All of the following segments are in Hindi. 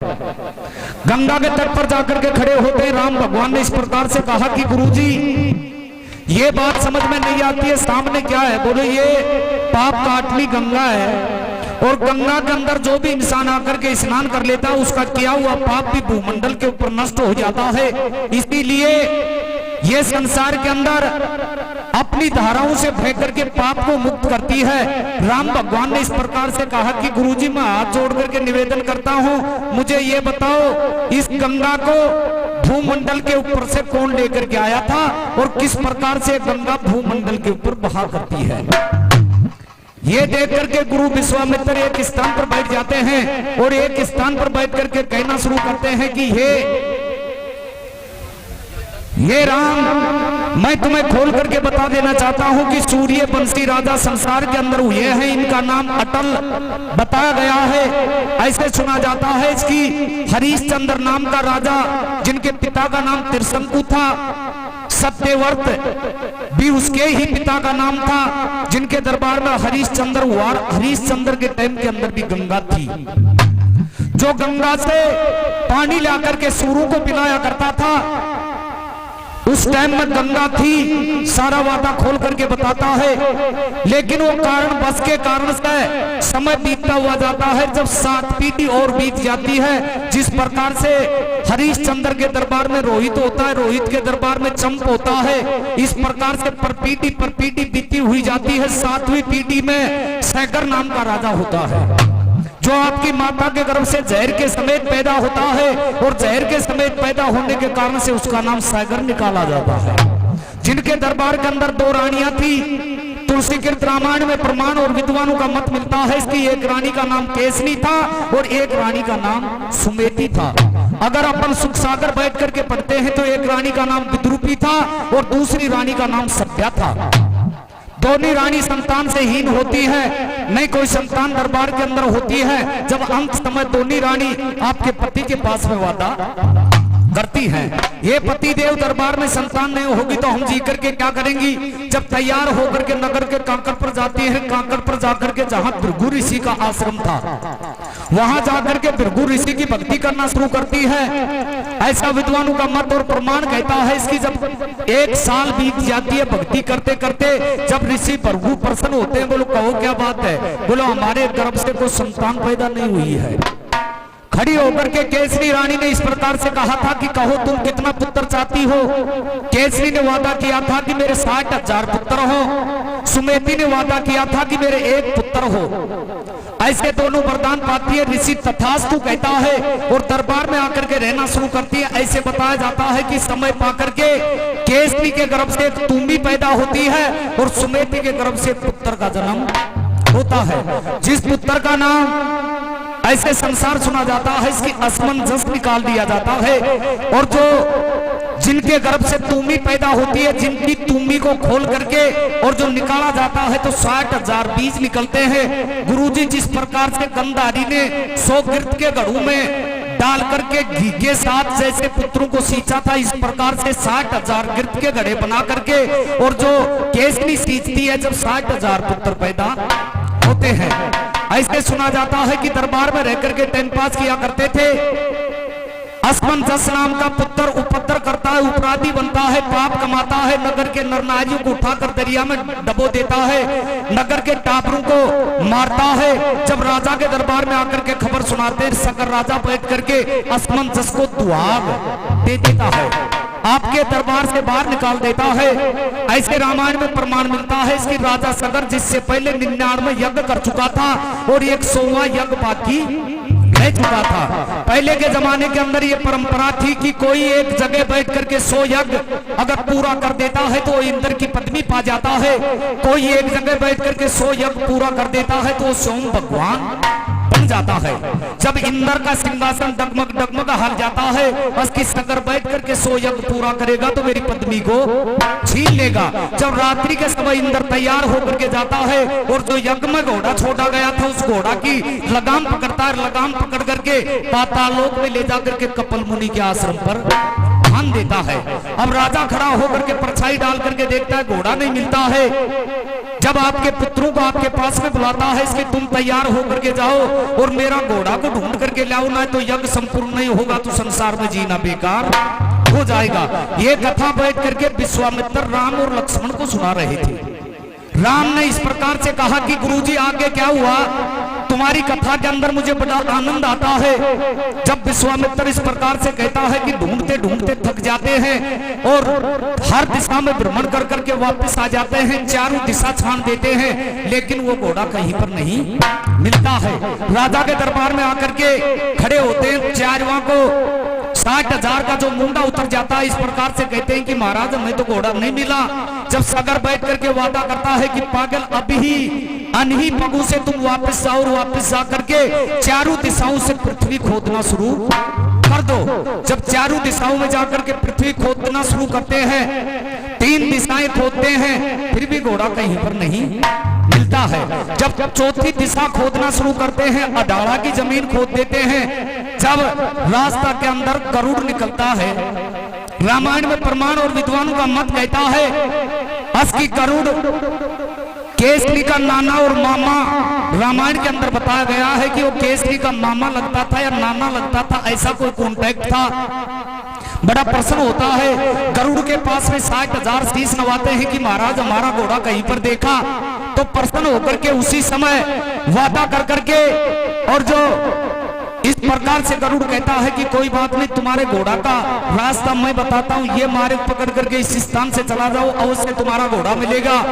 गंगा के तट पर जाकर के खड़े होते राम भगवान ने इस प्रकार से कहा कि गुरुजी ये बात समझ में नहीं आती है, सामने क्या है? बोले ये पाप काटली गंगा है और गंगा के अंदर जो भी इंसान आकर के स्नान कर लेता है उसका किया हुआ पाप भी भूमंडल के ऊपर नष्ट हो जाता है। इसीलिए ये संसार के अंदर अपनी धाराओं से बह करके पाप को मुक्त करती है। राम भगवान ने इस प्रकार से कहा कि गुरुजी मैं हाथ जोड़ करके निवेदन करता हूँ, मुझे ये बताओ इस गंगा को भूमंडल के ऊपर से कौन लेकर के आया था और किस प्रकार से गंगा भूमंडल के ऊपर बहा करती है। ये देख करके गुरु विश्वामित्र एक स्थान पर बैठ जाते हैं और एक स्थान पर बैठ करके कहना शुरू करते हैं कि ये राम, मैं तुम्हें खोल करके बता देना चाहता हूं कि सूर्यवंशी राजा संसार के अंदर हुए हैं, इनका नाम अटल बताया गया है। ऐसे सुना जाता है इसकी हरिश्चंद्र नाम का राजा, जिनके पिता का नाम त्रिशंकु था, सत्यवर्त भी उसके ही पिता का नाम था, जिनके दरबार में हरिश्चंद्र हुआ। हरिश्चंद्र के टाइम के अंदर भी गंगा थी, जो गंगा से पानी लाकर के सूरों को पिलाया करता था। उस टाइम में गंगा थी, सारा वादा खोल करके बताता है। लेकिन वो कारण बस के कारण से समय बीतता हुआ जाता है, जब 7 पीढ़ी और बीत जाती है। जिस प्रकार से हरिश्चंद्र के दरबार में रोहित होता है, रोहित के दरबार में चंप होता है, इस प्रकार से पर पीढ़ी बीती हुई जाती है। 7वीं पीढ़ी में सैगर नाम का राजा होता है, जो आपकी माता के गर्भ से जहर के समेत पैदा होता है और जहर के समेत पैदा होने के कारण से उसका नाम सैगर निकाला जाता है। जिनके दरबार के अंदर 2 रानियां थी। तुलसीकृत रामायण में प्रमाण और विद्वानों का मत मिलता है इसकी एक रानी का नाम केसनी था और एक रानी का नाम सुमेती था। अगर अपन सुख सागर बैठ करके पढ़ते हैं तो एक रानी का नाम विद्रुपी था और दूसरी रानी का नाम सभ्या था। दोनों रानी संतान से हीन होती है, नहीं कोई संतान दरबार के अंदर होती है। जब अंत समय दोनों रानी आपके पति के पास में वादा करती हैं, ये पति देव दरबार में संतान नहीं होगी तो हम जी करके क्या करेंगी। जब तैयार होकर के नगर के कांकर पर जाती है, कांकर पर जाकर के जहां भृगु ऋषि का आश्रम था वहां जाकर के भृगु ऋषि की भक्ति करना शुरू करती है। ऐसा विद्वानों का मत और प्रमाण कहता है। इसकी जब 1 साल बीत जाती है भक्ति करते करते, जब ऋषि भृगु प्रसन्न होते हैं, बोलो कहो क्या बात है, बोलो हमारे गर्भ से कोई संतान पैदा नहीं हुई है। खड़ी होकर के केसरी रानी ने इस प्रकार से कहा था कि कहो तुम कितना पुत्र चाहती हो। केसरी ने वादा किया था कि मेरे 60,000 पुत्र हो। सुमेती ने वादा किया था कि मेरे 1 पुत्र हो। ऐसे दोनों वरदान पाती है। ऋषि तथास्तु कहता है और दरबार में आकर के रहना शुरू करती है। ऐसे बताया जाता है कि समय पाकर के केसरी के गर्भ से एक तुम्बी पैदा होती है और सुमेती के गर्भ से पुत्र का जन्म होता है, जिस पुत्र का नाम ऐसे संसार सुना जाता है, इसकी असमंजस निकाल दिया जाता है। और जो जिनके गर्भ से तुम्बी पैदा होती है, जिनकी तुम्बी को खोल करके और जो निकाला जाता है तो 60,000 बीज निकलते हैं। गुरुजी जिस प्रकार से गंधारी ने 100 गिरत के घड़ों में डाल करके घी के साथ जैसे पुत्रों को सींचा था, इस प्रकार से 60,000 गिरत के घड़े बना करके और जो केसरी सींचती है, जब 60,000 पुत्र पैदा होते हैं। ऐसे सुना जाता है कि दरबार में रहकर के टाइम पास किया करते थे। असमंजस नाम का पुत्र उपद्र करता है, अपराधी बनता है, पाप कमाता है, नगर के नरनारियों को उठाकर दरिया में डबो देता है, नगर के टापरों को मारता है। जब राजा के दरबार में आकर के खबर सुनाते हैं, सकर राजा बैठ करके असमंजस को दुआब दे देता है, आपके दरबार से बाहर निकाल देता है। ऐसे रामायण में प्रमाण मिलता है इसकी राजा सगर जिससे पहले 99 यज्ञ कर चुका था और 100वां यज्ञ बाकी रह चुका था। पहले के जमाने के अंदर ये परंपरा थी कि कोई एक जगह बैठ करके 100 यज्ञ अगर पूरा कर देता है तो इंद्र की पदवी पा जाता है। कोई एक जगह बैठ करके 100 यज्ञ पूरा कर देता है तो सोम भगवान बन जाता है। जब इंद्र का सिंहासन डगमग डगमग हार जाता है, बस किस नगर बैठ करके 100 यज्ञ पूरा करेगा तो मेरी पत्नी को छीन लेगा। जब रात्रि के समय इंद्र तैयार होकर के जाता है और जो यज्ञ में घोड़ा छोड़ा गया था उस घोड़ा की लगाम पकड़ता है, लगाम पकड़ करके पातालोक में ले जाकर के कपिल मुनि के आश्रम पर बांध देता है। अब राजा खड़ा होकर के परछाई डाल करके देखता है, घोड़ा नहीं मिलता है। जब आपके पुत्रों को आपके पास में बुलाता है इसके तुम तैयार होकर के जाओ और मेरा घोड़ा को ढूंढ करके लाओ, ना तो यज्ञ संपूर्ण नहीं होगा तो संसार में जीना बेकार हो जाएगा। ये कथा बैठ करके विश्वामित्र राम और लक्ष्मण को सुना रहे थे। राम ने इस प्रकार से कहा कि गुरुजी आगे क्या हुआ, तुम्हारी कथा के अंदर मुझे बड़ा आनंद आता है। जब विश्वामित्र इस प्रकार से कहता है कि ढूंढते ढूंढते थक जाते हैं और हर दिशा में भ्रमण कर करके वापस आ जाते हैं, चारों दिशा छान देते हैं, लेकिन वो घोड़ा कहीं पर नहीं मिलता है। राजा के दरबार में आकर के खड़े होते हैं, चारवां को 60,000 का जो मुंडा उतर जाता है, इस प्रकार से कहते हैं कि महाराज हमें तो घोड़ा नहीं मिला। जब सागर बैठ करके वादा करता है कि पागल अभी ही अनही पगू से तुम वापस जाओ और वापस जा करके चारों दिशाओं से पृथ्वी खोदना शुरू कर दो। जब चारों दिशाओं में जाकर के पृथ्वी खोदना शुरू करते हैं, 3 दिशाएं खोदते हैं, फिर भी घोड़ा कहीं पर नहीं मिलता है। जब चौथी दिशा खोदना शुरू करते हैं, अडाड़ा की जमीन खोद देते हैं, जब रास्ता के अंदर गरुड़ निकलता है, रामायण में प्रमाण और विद्वानों का मत कहता है अस्की गरुड़ केसरी का नाना और मामा। रामायण के अंदर बताया गया है कि वो केसरी का मामा लगता था या नाना लगता था, ऐसा कोई कॉन्टैक्ट था। बड़ा प्रश्न होता है, गरुड़ के पास में 60,000 शीश नवाते हैं कि महाराज हमारा घोड़ा कहीं पर देखा, तो प्रसन्न होकर के उसी समय वादा कर करके और जो इस प्रकार से गरुड़ कहता है कि कोई बात नहीं, तुम्हारे घोड़ा का रास्ता मैं बताता हूं, ये मार्ग पकड़ करके इस स्थान से चला जाओ, अवश्य तुम्हारा घोड़ा मिलेगा।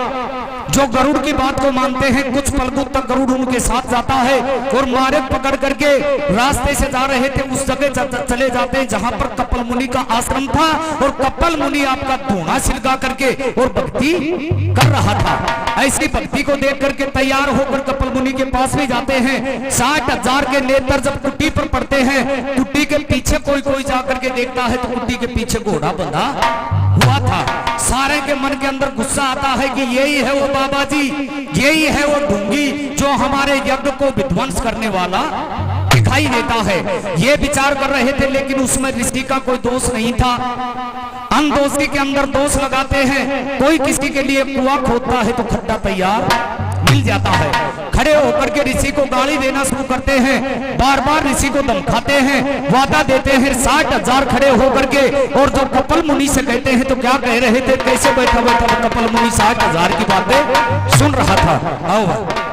जो गरुड़ की बात को मानते हैं, कुछ पलकों तक गरुड़ उनके साथ जाता है और मार्ग पकड़ करके रास्ते से जा रहे थे उस जगह चले जाते हैं जहां पर कपिल मुनि का आश्रम था और कपिल मुनि आपका धूना छिलका करके और भक्ति कर रहा था। ऐसी भक्ति को देख करके तैयार होकर कपिल मुनि के पास भी जाते हैं। 60,000 के नेत्र जब कुटी पर पड़ते हैं, कुटी के पीछे कोई कोई जाकर के देखता है तो कुटी के पीछे घोड़ा बंधा हुआ था। सारे के मन के अंदर गुस्सा आता है कि यही है वो बाबा जी, यही है वो ढूंगी जो हमारे यज्ञ को विध्वंस करने वाला दिखाई देता है। ये विचार कर रहे थे, लेकिन उसमें ऋषि का कोई दोष नहीं था। अनदोषी के अंदर दोष लगाते हैं, कोई किसी के लिए कुआं खोदता है तो खड्डा तैयार मिल जाता है। खड़े होकर के ऋषि को गाली देना शुरू करते हैं, बार बार ऋषि को धमकाते हैं, वादा देते हैं। 60,000 खड़े होकर के और जो कपिल मुनि से कहते हैं तो क्या कह रहे थे, कैसे बैठा बैठा कपिल मुनि 60,000 की बातें सुन रहा था। आओ